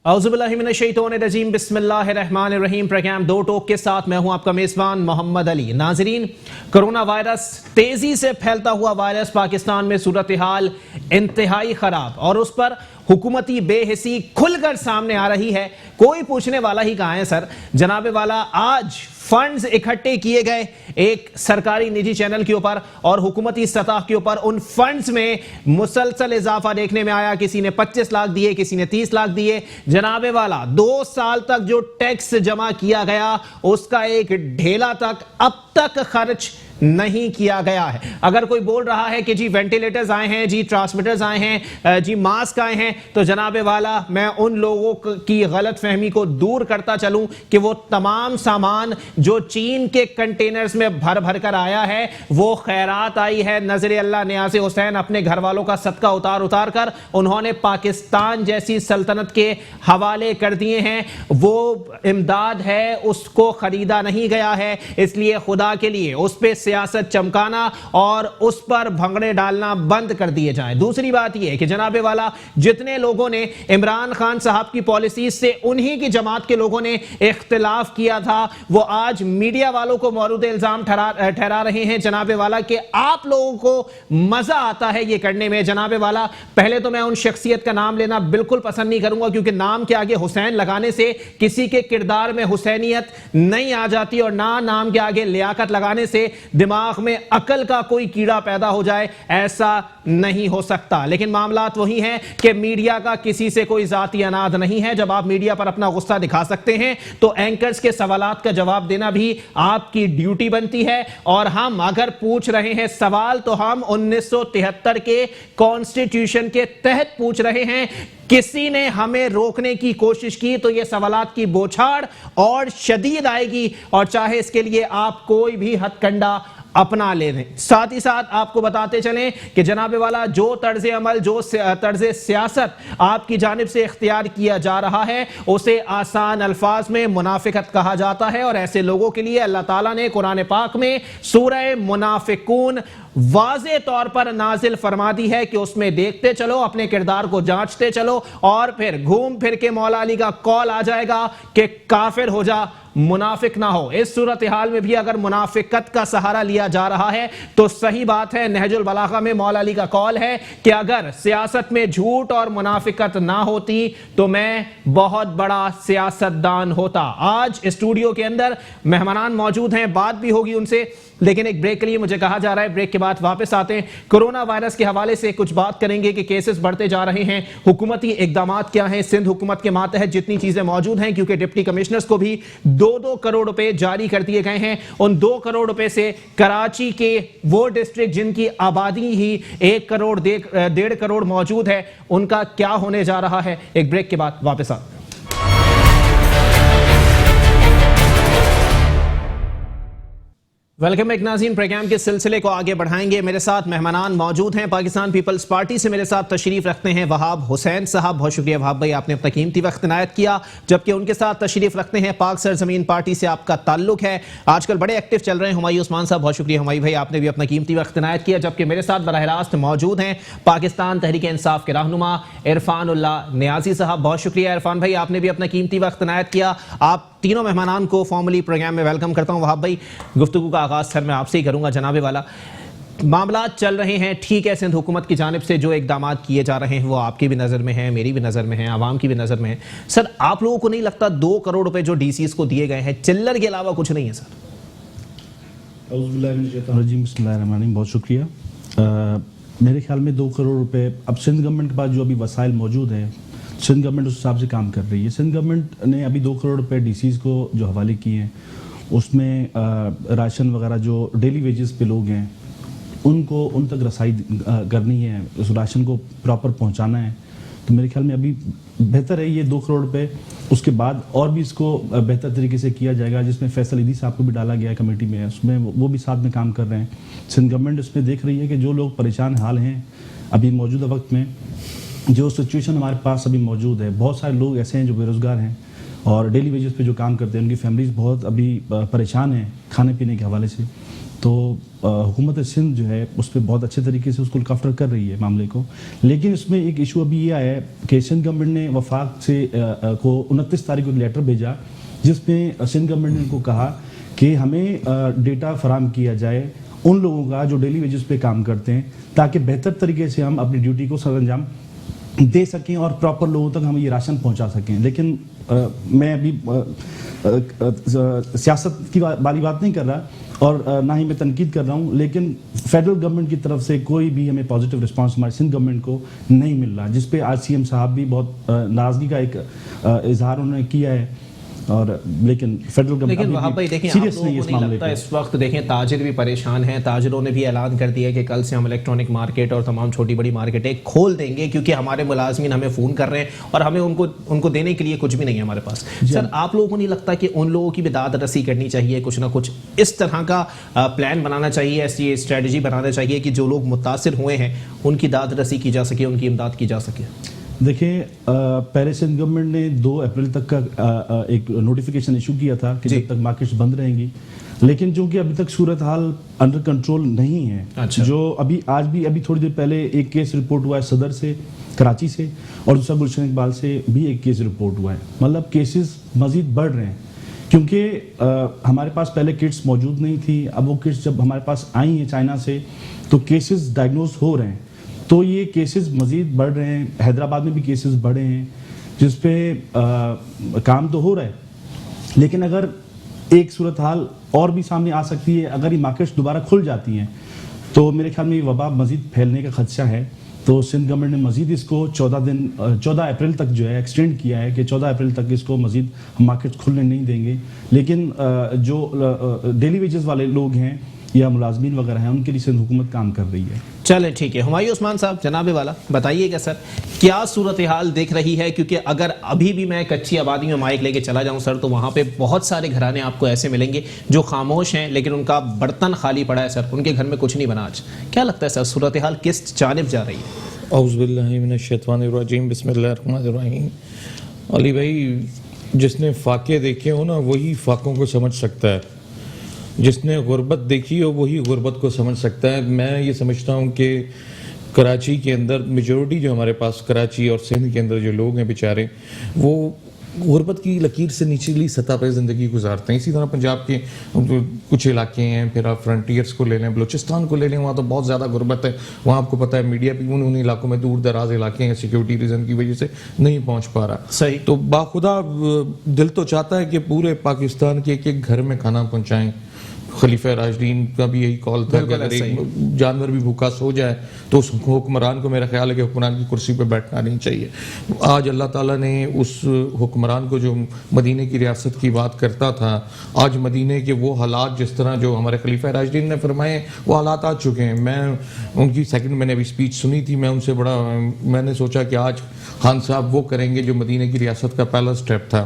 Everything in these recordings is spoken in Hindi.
औज़ुबिल्लाहिमिनश्शैतानिर्रजीम बिस्मिल्लाहिर्रहमानिर्रहीम। प्रोग्राम दो टोक के साथ मैं हूं आपका मेज़बान मोहम्मद अली। नाजरीन, कोरोना वायरस तेजी से फैलता हुआ वायरस पाकिस्तान में सूरत हाल इंतहाई खराब और उस पर हुकूमती बेहिसी खुलकर सामने आ रही है। कोई पूछने वाला ही कहाँ है सर। जनाबे वाला आज फंड्स इकट्ठे किए गए एक सरकारी निजी चैनल के ऊपर और हुकूमती सतह के ऊपर उन फंड्स में मुसलसल इजाफा देखने में आया। किसी ने 25 लाख दिए, किसी ने 30 लाख दिए। जनाबे वाला 2 साल तक जो टैक्स जमा किया गया उसका एक ढेला तक अब तक खर्च नहीं किया गया है। अगर कोई बोल रहा है कि जी वेंटिलेटर्स आए हैं, जी ट्रांसमीटर्स आए हैं, जी मास्क आए हैं, तो जनाबे वाला मैं उन लोगों की गलत फहमी को दूर करता चलूं कि वो तमाम सामान जो चीन के कंटेनर्स में भर भर कर आया है वो खैरात आई है। नजर अल्लाह नियाज़ हुसैन अपने घर वालों का सदका उतार कर उन्होंने पाकिस्तान जैसी सल्तनत के हवाले कर दिए हैं। वो इमदाद है उसको खरीदा नहीं गया है, इसलिए खुदा के लिए उस पर सियासत चमकाना और उस पर भंगड़े डालना बंद कर दिए जाएं। दूसरी बात यह कि जनाबे वाला जितने लोगों ने इमरान खान साहब की पॉलिसी से उन्हीं की जमात के लोगों ने इख्तिलाफ किया था, वो आज मीडिया वालों को मौरूद इल्जाम ठहरा रहे हैं जनाबे वाला कि आप लोगों को मजा आता है ये करने में। जनाबे वाला पहले तो मैं उन शख्सियत का नाम लेना बिल्कुल पसंद नहीं करूंगा क्योंकि नाम के आगे हुसैन लगाने से किसी के किरदार में हुसैनियत नहीं आ जाती और ना नाम के आगे लियाकत लगाने से दिमाग में अकल का कोई कीड़ा पैदा हो जाए, ऐसा नहीं हो सकता। लेकिन मामलात वही हैं कि मीडिया का किसी से कोई जाती अनाद नहीं है। जब आप मीडिया पर अपना गुस्सा दिखा सकते हैं तो एंकर्स के सवालात का जवाब देना भी आपकी ड्यूटी बनती है। और हम अगर पूछ रहे हैं सवाल तो हम 1973 के कॉन्स्टिट्यूशन के तहत पूछ रहे हैं। किसी ने हमें रोकने की कोशिश की तो यह सवालात की बौछार और शदीद आएगी और चाहे इसके लिए आप कोई भी हथकंडा अपना ले लें। साथ ही साथ आपको बताते चलें कि जनाबे वाला जो तर्ज अमल, जो तर्ज सियासत आपकी जानिब से इख्तियार किया जा रहा है उसे आसान अल्फाज में मुनाफिकत कहा जाता है और ऐसे लोगों के लिए अल्लाह ताला ने कुरान पाक में सूरह मुनाफिकून वाज़े तौर पर नाजिल फरमा दी है कि उसमें देखते चलो, अपने किरदार को जांचते चलो और फिर घूम फिर के मौला अली का कॉल आ जाएगा कि काफिर हो जा, मुनाफिक ना हो। इस सूरत हाल में भी अगर मुनाफिकत का सहारा लिया जा रहा है तो सही बात है, नहजुल बलागा में मौला अली का कॉल है कि अगर सियासत में झूठ और मुनाफिकत ना होती तो मैं बहुत बड़ा सियासतदान होता। आज स्टूडियो के अंदर मेहमान मौजूद हैं, बात भी होगी उनसे, लेकिन एक ब्रेक के लिए मुझे कहा जा रहा है, ब्रेक के बाद वापस आते हैं। कोरोना वायरस के हवाले से कुछ बात करेंगे कि केसेस बढ़ते जा रहे हैं, हुकूमती इकदामात क्या हैं, सिंध हुकूमत के मातहत जितनी चीजें मौजूद हैं, क्योंकि डिप्टी कमिश्नर्स को भी 2-2 करोड़ रुपए जारी कर दिए गए हैं। उन 2 करोड़ रुपए से कराची के वो डिस्ट्रिक्ट जिनकी आबादी ही 1 करोड़ 1.5 करोड़ मौजूद है, उनका क्या होने जा रहा है। एक ब्रेक के बाद वापस आते हैं। वेलकम बैक नाज़रीन, प्रोग्राम के सिलसिले को आगे बढ़ाएंगे। मेरे साथ मेहमान मौजूद हैं। पाकिस्तान पीपल्स पार्टी से मेरे साथ तशरीफ रखते हैं वहाब हुसैन साहब। बहुत शुक्रिया वहाब भाई, आपने अपना कीमती वक्त इनायत किया। जबकि उनके साथ तशरीफ रखते हैं पाक सरजमीन पार्टी से आपका ताल्लुक है, आजकल बड़े एक्टिव चल रहे हैं, हुमायूं उस्मान साहब। बहुत शुक्रिया हुमायूं भाई, आपने भी अपना कीमती वक्त इनायत किया। जबकि मेरे साथ बराह रास्त मौजूद हैं पाकिस्तान तहरीक इंसाफ के रहनुमा इरफान उल्लाह नियाजी साहब। बहुत शुक्रिया इरफान भाई, आपने भी अपना कीमती वक्त इनायत किया। आप तीनों मेहमानान को फॉर्मली प्रोग्राम में वेलकम करता हूं। वहाब भाई, गुफ्तगू का आगाज सर मैं आपसे ही करूंगा। जनाबे वाला मामला चल रहे हैं, ठीक है, सिंध हुकूमत की जानिब से जो इकदाम किए जा रहे हैं वो आपकी भी नज़र में है, मेरी भी नज़र में है, आवाम की भी नज़र में है। सर, आप लोगों को नहीं लगता 2 करोड़ रुपए जो डीसीज को दिए गए हैं चिल्लर के अलावा कुछ नहीं है? सर, बहुत शुक्रिया। मेरे ख्याल में 2 करोड़ रुपए, अब सिंध गवर्नमेंट के पास जो अभी वसाइल मौजूद हैं, सिंध गवर्नमेंट उस हिसाब से काम कर रही है। सिंध गवर्नमेंट ने अभी 2 करोड़ रुपए डीसीज को जो हवाले किए हैं उसमें राशन वगैरह जो डेली वेजेस पे लोग हैं उनको उन तक रसाई करनी है, उस राशन को प्रॉपर पहुंचाना है। तो मेरे ख्याल में अभी बेहतर है ये 2 करोड़ रुपए। उसके बाद और भी इसको बेहतर तरीके से किया जाएगा, जिसमें फैसल ईदी साहब को भी डाला गया है कमेटी में, उसमें वो भी साथ में काम कर रहे हैं। सिंध गवर्नमेंट इसमें देख रही है कि जो लोग परेशान हाल हैं अभी मौजूदा वक्त में, जो सिचुएशन हमारे पास अभी मौजूद है, बहुत सारे लोग ऐसे हैं जो बेरोज़गार हैं और डेली वेजेस पे जो काम करते हैं, उनकी फैमिलीज बहुत अभी परेशान हैं खाने पीने के हवाले से। तो हुकूमत सिंध जो है उस पर बहुत अच्छे तरीके से उसको लुक कर रही है मामले को। लेकिन इसमें एक इशू अभी ये आया है कि सिंध गवर्नमेंट ने वफाक से को 29 तारीख को एक लेटर भेजा जिसमें सिंध गवर्नमेंट ने उनको कहा कि हमें डेटा फराम किया जाए उन लोगों का जो डेली वेजेस पे काम करते हैं, ताकि बेहतर तरीके से हम अपनी ड्यूटी को सरअंजाम दे सकें और प्रॉपर लोगों तक हम ये राशन पहुंचा सकें। लेकिन मैं अभी सियासत की वाली बात नहीं कर रहा और ना ही मैं तनकीद कर रहा हूँ, लेकिन फेडरल गवर्नमेंट की तरफ से कोई भी हमें पॉजिटिव रिस्पांस हमारे सिंध गवर्नमेंट को नहीं मिल रहा, जिस पे आज सीएम साहब भी बहुत नाराजगी का एक इजहार उन्होंने किया है। और लेकिन फेडरल गवर्नमेंट लेकिन वहाँ पर देखिए, आप लोगों को नहीं लगता इस वक्त देखें ताजिर भी परेशान हैं। ताजिरों ने भी ऐलान कर दिया कि कल से हम इलेक्ट्रॉनिक मार्केट और तमाम छोटी बड़ी मार्केटें खोल देंगे क्योंकि हमारे मुलाजमीन हमें फ़ोन कर रहे हैं और हमें उनको देने के लिए कुछ भी नहीं है हमारे पास। सर, आप लोगों को नहीं लगता कि उन लोगों की भी दाद रसी करनी चाहिए, कुछ ना कुछ इस तरह का प्लान बनाना चाहिए, ऐसी स्ट्रेटजी बनाना चाहिए कि जो लोग मुतासिर हुए हैं उनकी दाद रसी की जा सके, उनकी इमदाद की जा सके? देखिए, पहले सिंध गवर्नमेंट ने 2 अप्रैल तक का एक नोटिफिकेशन इशू किया था कि जब तक मार्केट्स बंद रहेंगी, लेकिन चूंकि अभी तक सूरत हाल अंडर कंट्रोल नहीं है। अच्छा। जो अभी थोड़ी देर पहले एक केस रिपोर्ट हुआ है सदर से, कराची से, और दूसरा गुलशन इकबाल से भी एक केस रिपोर्ट हुआ है। मतलब केसेस मजीद बढ़ रहे हैं क्योंकि हमारे पास पहले किट्स मौजूद नहीं थी। अब वो किट्स जब हमारे पास आई हैं चाइना से तो केसेस डायग्नोज हो रहे हैं, तो ये केसेस मजीद बढ़ रहे हैं। हैदराबाद में भी केसेस बढ़े हैं जिस पे काम तो हो रहा है, लेकिन अगर एक सूरत हाल और भी सामने आ सकती है, अगर ये मार्केट्स दोबारा खुल जाती हैं तो मेरे ख्याल में ये वबा मजीद फैलने का खदशा है। तो सिंध गवर्नमेंट ने मजीद इसको 14 अप्रैल तक जो है एक्सटेंड किया है कि 14 अप्रैल तक इसको मजीद हम मार्केट्स खुलने नहीं देंगे। लेकिन जो डेली वेजेस वाले लोग हैं या मुलाजमीन वगैरह हैं उनके लिए सिंध हुकूमत काम कर रही है। चले ठीक है, हुमायूं उस्मान साहब जनाबे वाला बताइएगा सर, क्या सूरत हाल दिख रही है? क्योंकि अगर अभी भी मैं कच्ची आबादी में माइक लेके चला जाऊं सर तो वहां पे बहुत सारे घराने आपको ऐसे मिलेंगे जो खामोश हैं लेकिन उनका बर्तन खाली पड़ा है सर, उनके घर में कुछ नहीं बना आज। क्या लगता है सर, सूरत हाल किस जानिब जा रही है? औज़ुबिल्लाहि मिनश्शैतानिर्रजीम, बिस्मिल्लाहिर्रहमानिर्रहीम। अली भाई, जिसने फाके देखे हो ना वही फाकों को समझ सकता है, जिसने गुर्बत देखी हो वही गुर्बत को समझ सकता है। मैं ये समझता हूँ कि कराची के अंदर मेजॉरिटी जो हमारे पास कराची और सिंध के अंदर जो लोग हैं बेचारे, वो गुर्बत की लकीर से निचली सतह पर ज़िंदगी गुजारते हैं। इसी तरह पंजाब के कुछ इलाके हैं, फिर आप फ्रंटियर्स को ले लें, बलूचिस्तान को ले लें, वहाँ तो बहुत ज़्यादा गुर्बत है। वहाँ आपको पता है मीडिया भी उन इलाकों में दूर दराज इलाके हैं, सिक्योरिटी रीज़न की वजह से नहीं पहुँच पा रहा। सही। तो बाखुदा दिल तो चाहता है कि पूरे पाकिस्तान के एक एक घर में खाना पहुँचाएँ। खलीफा राशिदीन का भी यही कॉल था कि अगर एक जानवर भी भूखा सो जाए तो उस हुक्मरान को, मेरा ख्याल है कि हुक्मरान की कुर्सी पर बैठना नहीं चाहिए। आज अल्लाह ताला ने उस हुक्मरान को जो मदीने की रियासत की बात करता था, आज मदीने के वो हालात जिस तरह जो हमारे खलीफा राशिदीन ने फरमाए वो हालात आ चुके हैं। मैं उनकी मैंने अभी स्पीच सुनी थी, मैं उनसे मैंने सोचा कि आज खान साहब वो करेंगे जो मदीने की रियासत का पहला स्टेप था।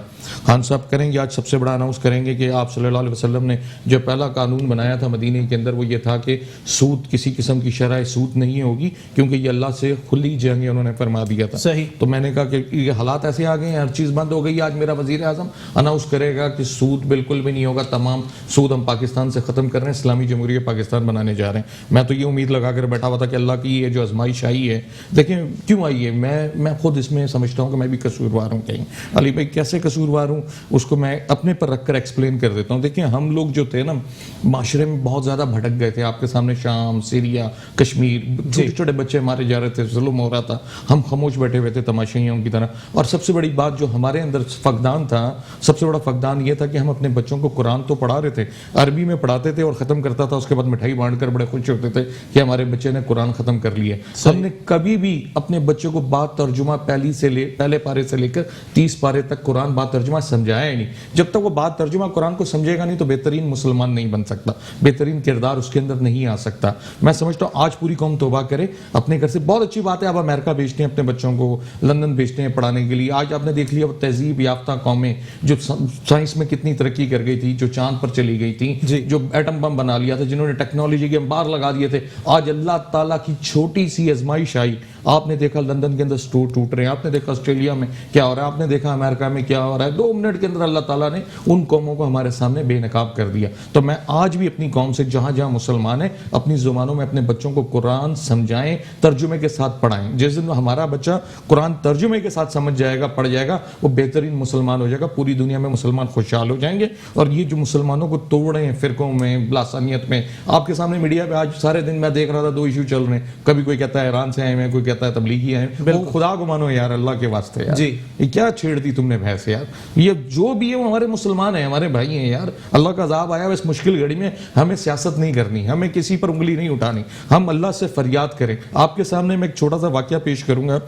खान साहब करेंगे, आज सबसे बड़ा अनाउंस करेंगे कि आप सल्लल्लाहु अलैहि वसल्लम ने जो पहला कानून बनाया था मदीने के अंदर वो ये था कि सूद, किसी किस्म की शरह सूद नहीं होगी, क्योंकि ये अल्लाह से खुली जंग उन्होंने फरमा दिया था। सही। तो मैंने कहा कि ये हालात ऐसे आ गए हैं, हर चीज़ बंद हो गई। आज मेरा वज़ीर आज़म अनाउंस करेगा कि सूद बिल्कुल भी नहीं होगा, तमाम सूद हम पाकिस्तान से ख़त्म कर रहे हैं, इस्लामी जमहूरियत पाकिस्तान बनाने जा रहे हैं। मैं तो ये उम्मीद लगा कर बैठा हुआ था कि अल्लाह की ये जो आजमाइश आई है, देखें क्यों आई है, मैं खुद इसमें समझता हूँ कि मैं भी कसूरवार हूँ। कहीं अली भाई कैसे कसूरवार हूँ उसको मैं अपने पर रख कर एक्सप्लेन कर देता हूँ। देखिए, हम लोग जो थे ना माशरे में बहुत ज़्यादा भटक गए थे। आपके सामने शाम, सीरिया, कश्मीर, छोटे छोटे बच्चे मारे जा रहे थे, जुल्म हो रहा था, हम खामोश बैठे हुए थे तमाशाइयों की तरह। और सबसे बड़ी बात जो हमारे अंदर फकदान था, सबसे बड़ा फकदान ये था कि हम अपने बच्चों को कुरान तो पढ़ा रहे थे, अरबी में पढ़ाते थे और ख़त्म करता था, उसके बाद मिठाई बांट कर बड़े खुश होते थे कि हमारे बच्चे ने कुरान ख़त्म कर लिया। हमने कभी भी अपने बच्चों को बात तर्जुमा पहले पारे से लेकर 30 पारे तक कुरान बात तर्जुमा समझाया ही नहीं। जब तक वो बात तर्जुमा कुरान को समझेगा नहीं तो बेहतरीन मुसलमान नहीं बन सकता, बेहतरीन किरदार उसके अंदर नहीं आ सकता। मैं समझता हूँ आज पूरी कौम तौबा करे अपने घर से। बहुत अच्छी बात है, आप अमेरिका भेजते हैं अपने बच्चों को, लंदन भेजते हैं पढ़ाने के लिए। आज आपने देख लिया वो तहजीब याफ्ता कौमें जो साइंस में कितनी तरक्की कर गई थी, जो चांद पर चली गई थी, जो एटम बम बना लिया था, जिन्होंने टेक्नोलॉजी के अंबार लगा दिए थे। आज अल्लाह ताला की छोटी सी आजमाइश आई, आपने देखा लंदन के अंदर स्टोर टूट रहे हैं, आपने देखा ऑस्ट्रेलिया में क्या हो रहा है, आपने देखा अमेरिका में क्या हो रहा है। 2 मिनट के अंदर अल्लाह ताला ने उन कौमों को हमारे सामने बेनकाब कर दिया। तो मैं आज भी अपनी कौम से जहां जहां मुसलमान हैं अपनी जुबानों में अपने बच्चों को कुरान समझाएं, तर्जुमे के साथ पढ़ाएं। जिस दिन हमारा बच्चा कुरान तर्जुमे के साथ समझ जाएगा, पढ़ जाएगा, वो बेहतरीन मुसलमान हो जाएगा, पूरी दुनिया में मुसलमान खुशहाल हो जाएंगे। और ये जो मुसलमानों को तोड़ रहे हैं फिरकों में, लासानियत में, आपके सामने मीडिया पे आज सारे दिन मैं देख रहा था 2 इशू चल रहे हैं। कभी कोई कहता है ईरान से आए हैं, कोई कहता है तबलीगी आए हैं। वो खुदा को मानो यार, अल्लाह के वास्ते यार, जी। ये क्या छेड़ दी तुमने भैंस यार। ये जो भी है वो हमारे मुसलमान हैं, हमारे भाई हैं यार। अल्लाह का अज़ाब आया इस मुश्किल घड़ी में, हमें सियासत नहीं करनी, हमें किसी पर उंगली नहीं उठानी, हम अल्लाह से फरियाद करें। आपके सामने मैं एक छोटा सा वाकया पेश करूंगा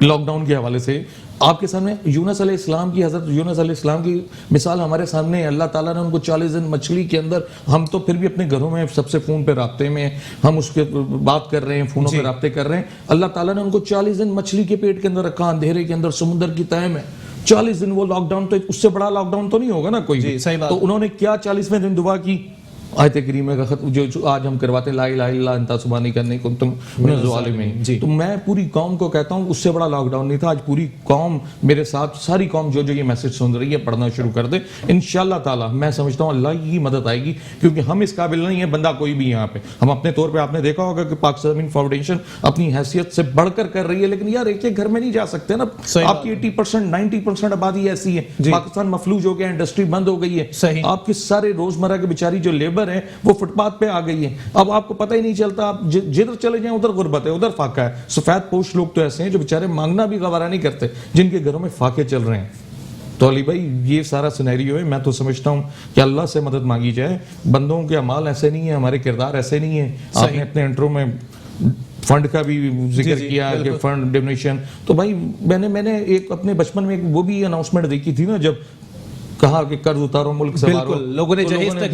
लॉकडाउन के हवाले से। आपके सामने यूनुस अलैहिस्सलाम की, हज़रत यूनुस अलैहिस्सलाम की मिसाल हमारे सामने है। अल्लाह ताला ने उनको 40 दिन मछली के अंदर, हम तो फिर भी अपने घरों में सबसे फ़ोन पे राब्ते में, हम उसके बात कर रहे हैं, फ़ोनों पे राब्ते कर रहे हैं। अल्लाह ताला ने उनको 40 दिन मछली के पेट के अंदर रखा, अंधेरे के अंदर, समुद्र की तह में 40 दिन। वो लॉकडाउन तो उससे बड़ा लॉकडाउन तो नहीं होगा ना कोई। जी, सही बात। तो उन्होंने क्या 40वें दिन दुआ की, आयत करीम का खत जो आज हम करवाते ला इलाहा इल्ला अंता सुब्हानका इन्नी कुन्तु मिनज़ ज़ालिमीन। तो मैं पूरी कौम को कहता हूँ उससे बड़ा लॉकडाउन नहीं था। आज पूरी कौम मेरे साथ, सारी कौम जो ये मैसेज सुन रही है, पढ़ना शुरू कर दे। इंशाअल्लाह ताला मैं समझता हूँ अल्लाह की मदद आएगी, क्योंकि हम इस काबिल नहीं है बंदा कोई भी यहाँ पे। हम अपने तौर पर, आपने देखा होगा कि पाकिस्तान फाउंडेशन अपनी हैसियत से बढ़कर कर रही है, लेकिन यार एक एक घर में नहीं जा सकते ना। आपकी 80% 90% आबादी ऐसी है, पाकिस्तान मफलूज हो गया, इंडस्ट्री बंद हो गई है, आपके सारे रोजमर्रा के बेचारी जो लेबर है वो फुटपाथ पे आ गई है। अब आपको पता ही नहीं चलता, आप जिधर चले जाएं उधर गुर्बत है, उधर फाका है। सफेद पोश लोग तो ऐसे हैं जो बेचारे मांगना भी गवारा नहीं करते, जिनके घरों में फाके चल रहे हैं। तो अली भाई ये सारा सिनेरियो है। मैं तो समझता हूँ कि अल्लाह से मदद मांगी जाए। बंदों के अमाल ऐसे नहीं है, हमारे किरदार ऐसे नहीं है। आपने अपने इंट्रो में फंड का भी जिक्र किया कि फंड डोनेशन, तो भाई मैंने एक अपने बचपन में एक वो भी अनाउंसमेंट देखी थी ना, जब कहा कि कर्ज उतारो मुल्क संवारो, लोगों ने जहेज तक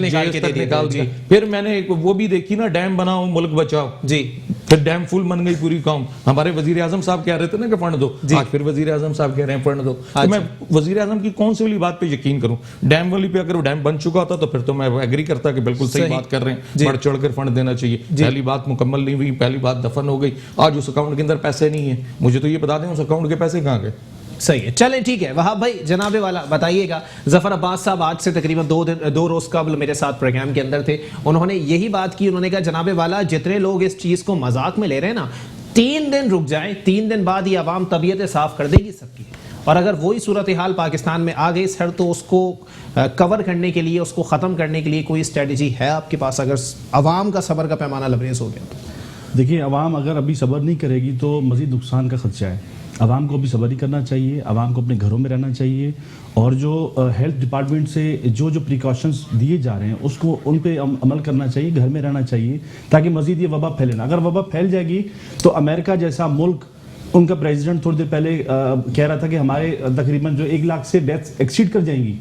निकाल दिया। फिर मैंने एक वो भी देखी ना, डैम बनाओ मुल्क बचाओ जी, फिर डैम फुल बन गई पूरी कौम। हमारे वजीर आजम साहब कह रहे थे ना कि फंड दो, आज फिर वजीर आजम साहब कह रहे हैं फंड दो। तो मैं वजीर आजम की कौन सी वाली बात पे यकीन करूं? डैम वाली पे अगर वो डैम बन चुका होता तो फिर तो मैं एग्री करता कि बिल्कुल सही बात कर रहे हैं, बढ़ चढ़ कर फंड देना चाहिए। पहली बात मुकम्मल नहीं हुई, पहली बात दफन हो गई। आज उस अकाउंट के अंदर पैसे नहीं है, मुझे तो ये बता दें उस अकाउंट के पैसे कहाँ गए। सही है, चलें ठीक है। वहाब भाई जनाबे वाला बताइएगा, जफर अब्बास साहब आज से तकरीबन 2 रोज कबल मेरे साथ प्रोग्राम के अंदर थे, उन्होंने यही बात की। उन्होंने कहा जनाबे वाला जितने लोग इस चीज को मजाक में ले रहे हैं ना, 3 दिन रुक जाए, 3 दिन बाद ये आवाम तबीयतें साफ कर देगी सबकी। और अगर वही सूरत हाल पाकिस्तान में आ गई सर, तो उसको कवर करने के लिए, उसको ख़त्म करने के लिए कोई स्ट्रेटजी है आपके पास, अगर आवाम का सब्र का पैमाना लबरेज हो गया? देखिए, आवाम अगर अभी सब्र नहीं करेगी तो मज़ीद नुकसान का खदशा है। आवाम को अभी सब्र ही करना चाहिए, आवाम को अपने घरों में रहना चाहिए, और जो हेल्थ डिपार्टमेंट से जो प्रिकॉशंस दिए जा रहे हैं उसको उन पे अमल करना चाहिए, घर में रहना चाहिए, ताकि मज़ीद ये वबा फैले ना। अगर वबा फैल जाएगी तो अमेरिका जैसा मुल्क, उनका प्रेसिडेंट थोड़ी देर पहले कह रहा था कि हमारे तकरीबन जो 1 लाख से डेथ्स एक्सीड कर जाएंगी।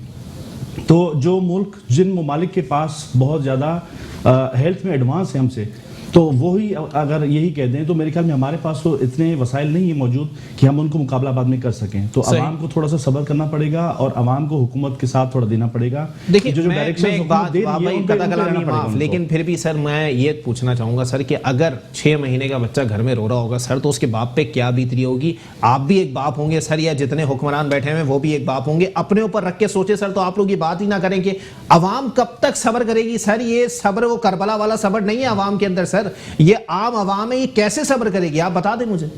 तो जो मुल्क, जिन ममालिक के पास बहुत ज़्यादा हेल्थ में एडवांस है हमसे, तो वही अगर यही कह दें तो मेरे ख्याल में हमारे पास तो इतने वसाइल नहीं है मौजूद कि हम उनको मुकाबला बाद में कर सकें। तो आवाम को थोड़ा सा सब्र करना पड़ेगा और आवाम को हुकूमत के साथ थोड़ा देना पड़ेगा। देखिए, जो लेकिन फिर भी सर मैं ये पूछना चाहूंगा सर कि अगर 6 महीने का बच्चा घर में रो रहा होगा सर, तो उसके बाप पे क्या बीत रही होगी? आप भी एक बाप होंगे सर, या जितने हुक्मरान बैठे हैं वो भी एक बाप होंगे। अपने ऊपर रख के सोचे सर, तो आप लोग ये बात ही ना करें कि अवाम कब तक सब्र करेगी? सर ये सब्र वो करबला वाला सब्र नहीं है अवाम के अंदर सर, ये आम आवाम है, ये कैसे सब्र करेगी? आप बता दें मुझे।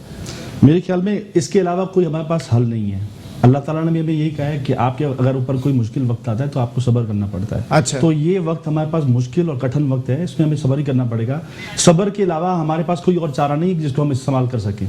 मेरे ख्याल में इसके अलावा कोई हमारे पास हल नहीं है। अल्लाह ताला ने भी हमें यही कहा है कि आपके अगर ऊपर कोई मुश्किल वक्त आता है तो आपको सब्र करना पड़ता है। अच्छा। तो ये वक्त हमारे पास मुश्किल और कठिन वक्त है, इसमें हमें सब्र ही करना पड़ेगा। सब्र के अलावा हमारे पास कोई और चारा नहीं जिसको हम इस्तेमाल कर सकें।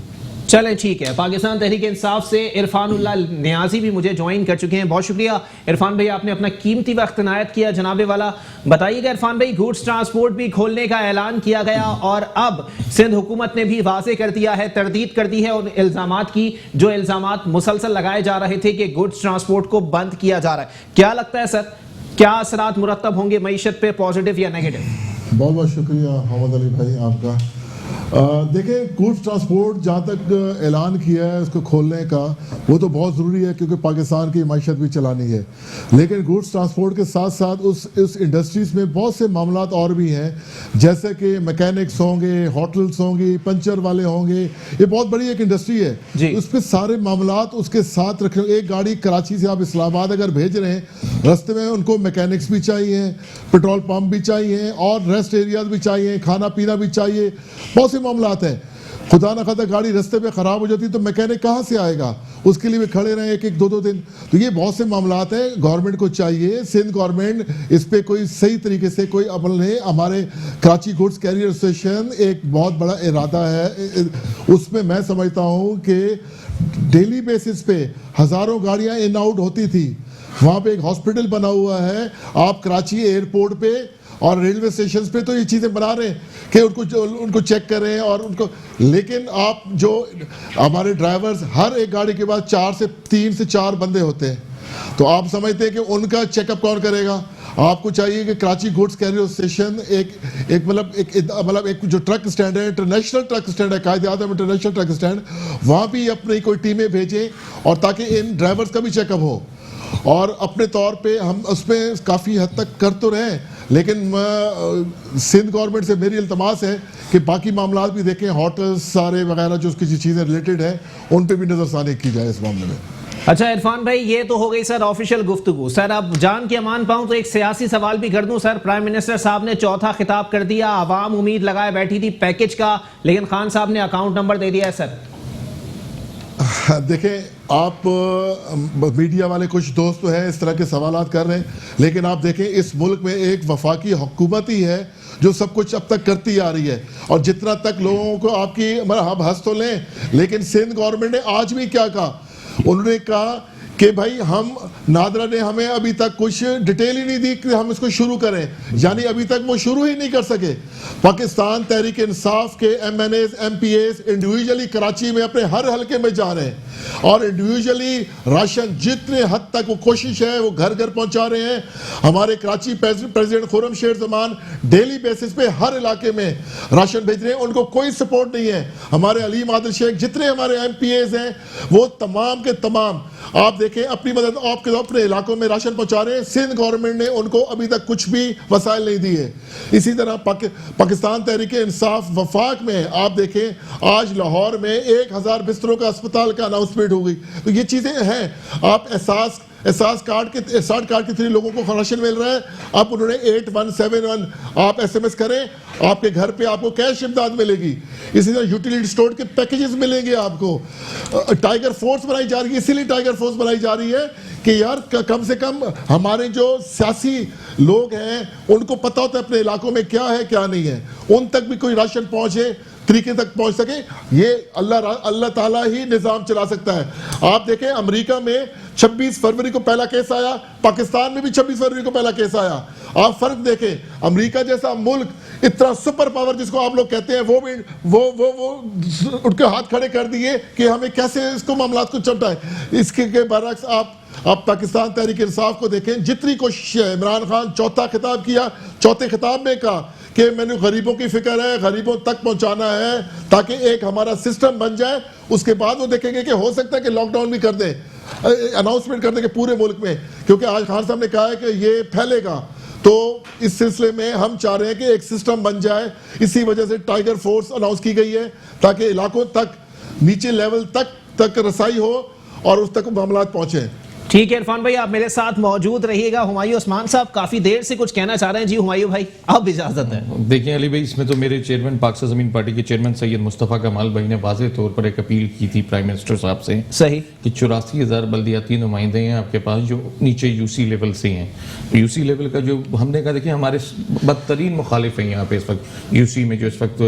चलें ठीक है। पाकिस्तान तहरीक इंसाफ से इरफानुल्लाह नियाजी भी मुझे ज्वाइन कर चुके हैं। बहुत शुक्रिया इरफान भाई, आपने अपना कीमती वक्त इनायत किया। जनाबे वाला बताइएगा इरफान भाई, गुड्स ट्रांसपोर्ट भी खोलने का ऐलान किया गया और अब सिंध हुकूमत ने भी वाज़े कर दिया है, तरदीद कर दी है उन इल्जामात की जो इल्जामात मुसलसल लगाए जा रहे थे कि गुड्स ट्रांसपोर्ट को बंद किया जा रहा है। क्या लगता है सर, क्या असरात मुरतब होंगे मईशत पे, पॉजिटिव या नेगेटिव? बहुत बहुत शुक्रिया मोहम्मद अली भाई आपका। देखिए, गुड्स ट्रांसपोर्ट जहाँ तक ऐलान किया है उसको खोलने का, वो तो बहुत ज़रूरी है क्योंकि पाकिस्तान की मैशत भी चलानी है। लेकिन गुड्स ट्रांसपोर्ट के साथ साथ उस इंडस्ट्रीज़ में बहुत से मामलात और भी हैं, जैसे कि मैकेनिक्स होंगे, होटल्स होंगी, पंचर वाले होंगे। ये बहुत बड़ी एक इंडस्ट्री है, उस पर सारे मामलात उसके साथ रखें। एक गाड़ी कराची से आप इस्लामाबाद अगर भेज रहे हैं, रास्ते में उनको मैकेनिक्स भी चाहिए, पेट्रोल पंप भी चाहिए और रेस्ट एरियाज भी चाहिए, खाना पीना भी चाहिए, बहुत से मामलात हैं। खुदा ना खाता गाड़ी रास्ते पे ख़राब हो जाती तो मैकेनिक कहाँ से आएगा, उसके लिए भी खड़े रहे एक दो दिन। तो ये बहुत से मामलात हैं, गवर्नमेंट को चाहिए, सिंध गवर्नमेंट इस पे कोई सही तरीके से कोई अमल नहीं। हमारे कराची गुड्स कैरियर एसोसिएशन एक बहुत बड़ा इरादा है, उसमें मैं समझता हूँ कि डेली बेसिस पे हज़ारों गाड़ियाँ इन आउट होती थी। वहाँ पे एक हॉस्पिटल बना हुआ है, आप कराची एयरपोर्ट पे और रेलवे स्टेशन पे तो ये चीज़ें बना रहे हैं कि उनको चेक करें और उनको, लेकिन आप जो हमारे ड्राइवर्स हर एक गाड़ी के बाद 3 से 4 बंदे होते हैं, तो आप समझते हैं कि उनका चेकअप कौन करेगा। आपको चाहिए कि कराची गुड्स कैरियर स्टेशन एक जो ट्रक स्टैंड है, इंटरनेशनल ट्रक स्टैंड है, कायदे आज़म इंटरनेशनल ट्रक स्टैंड, वहाँ भी अपनी कोई टीमें भेजें और ताकि इन ड्राइवर्स का भी चेकअप हो। और अपने तौर पे हम उसमें काफ़ी हद तक कर तो रहे हैं, लेकिन सिंध गवर्नमेंट से मेरी इल्तमास है कि बाकी मामला भी देखें, होटल्स सारे वगैरह जो उसकी चीज़ें रिलेटेड है उन पे भी नज़रसानी की जाए इस मामले में। अच्छा इरफान भाई, ये तो हो गई सर ऑफिशियल गुफ्तगू। सर अब जान के अमान पाऊं तो एक सियासी सवाल भी कर दूं। सर प्राइम मिनिस्टर साहब ने चौथा खिताब कर दिया, आवाम उम्मीद लगाए बैठी थी पैकेज का, लेकिन खान साहब ने अकाउंट नंबर दे दिया है। सर देखें, आप मीडिया वाले कुछ दोस्त तो हैं इस तरह के सवालात कर रहे हैं, लेकिन आप देखें इस मुल्क में एक वफाकी हुकूमत ही है जो सब कुछ अब तक करती आ रही है। और जितना तक लोगों को आपकी हम हंस तो लें, लेकिन सिंध गवर्नमेंट ने आज भी क्या कहा, उन्होंने कहा कि भाई हम नादरा ने हमें अभी तक कुछ डिटेल ही नहीं दी कि हम इसको शुरू करें, यानी अभी तक वो शुरू ही नहीं कर सके। पाकिस्तान तहरीक इंसाफ के MNAs MPAs इंडिविजुअली कराची में अपने हर हलके में जा रहे हैं और इंडिविजुअली राशन जितने हद तक वो कोशिश है वो घर घर पहुंचा रहे हैं। हमारे Karachi president Khurram Sheikh Zaman daily basis पे हर इलाके में राशन भेज रहे हैं, उनको कोई सपोर्ट नहीं है। हमारे अलीम आदिल शेख, जितने हमारे MPAs हैं, वो तमाम के तमाम आप देखें अपनी मदद आपके अपने इलाकों में राशन पहुंचा रहे हैं। सिंध गवर्नमेंट ने उनको अभी तक कुछ भी वसाइल नहीं दिए। इसी तरह पाकिस्तान तहरीक इंसाफ वफाक में आप देखें आज लाहौर में 1000 बिस्तरों का अस्पताल का अनाउंसमेंट हो गई। तो ये चीज़ें हैं, आप एहसास कार्ड के थ्रू लोगों को राशन मिल रहा है। अब उन्होंने 8171 आप SMS करें, आपके घर पे आपको कैश इमदाद मिलेगी। इसी तरह यूटिलिटी स्टोर के पैकेजेस मिलेंगे आपको। टाइगर फोर्स बनाई जा रही है, इसीलिए टाइगर फोर्स बनाई जा रही है कि यार कम से कम हमारे जो सियासी लोग हैं उनको पता होता है अपने इलाकों में क्या है क्या नहीं है, उन तक भी कोई राशन पहुंचे, तरीके तक पहुंच सके। ये अल्लाह ताला ही निज़ाम चला सकता है। आप देखें अमेरिका में 26 फरवरी को पहला केस आया, पाकिस्तान में भी 26 फरवरी को पहला केस आया। आप फर्क देखें, अमेरिका जैसा मुल्क इतना सुपर पावर जिसको आप लोग कहते हैं, वो उनके हाथ खड़े कर दिए कि हमें कैसे इसको मामलात को चमटाएं। इसके बरक्स आप पाकिस्तान तहरीक इंसाफ को देखें, जितनी कोशिश है, इमरान खान चौथा खिताब किया, चौथे खिताब में कहा कि मैंने गरीबों की फिक्र है, गरीबों तक पहुंचाना है ताकि एक हमारा सिस्टम बन जाए। उसके बाद वो देखेंगे कि हो सकता है कि लॉकडाउन भी कर दें, अनाउंसमेंट कर देंगे पूरे मुल्क में, क्योंकि आज खान साहब ने कहा है कि ये फैलेगा। तो इस सिलसिले में हम चाह रहे हैं कि एक सिस्टम बन जाए। इसी वजह से टाइगर फोर्स अनाउंस की गई है ताकि इलाकों तक, नीचे लेवल तक रसाई हो और उस तक मामला पहुंचे। ठीक है इरफान भाई, आप मेरे साथ मौजूद रहिएगा। हुमायूं उस्मान साहब काफी देर से कुछ कहना चाह रहे हैं। जी हुमायूं भाई, अब इजाजत है। देखिए अली भाई, इसमें तो मेरे चेयरमैन पाकिस्तान ज़मीन पार्टी के चेयरमैन सैयद मुस्तफ़ा कमाल भाई ने वाज़ेह तौर पर एक अपील की थी प्राइम मिनिस्टर साहब से, सही कि 84,000 बल्दियाती नुमाइंदे हैं आपके पास जो नीचे UC लेवल से हैं। UC लेवल का जो हमने कहा, देखिए हमारे बदतरीन मुखालिफ हैं यहाँ पे इस वक्त UC में, जो इस वक्त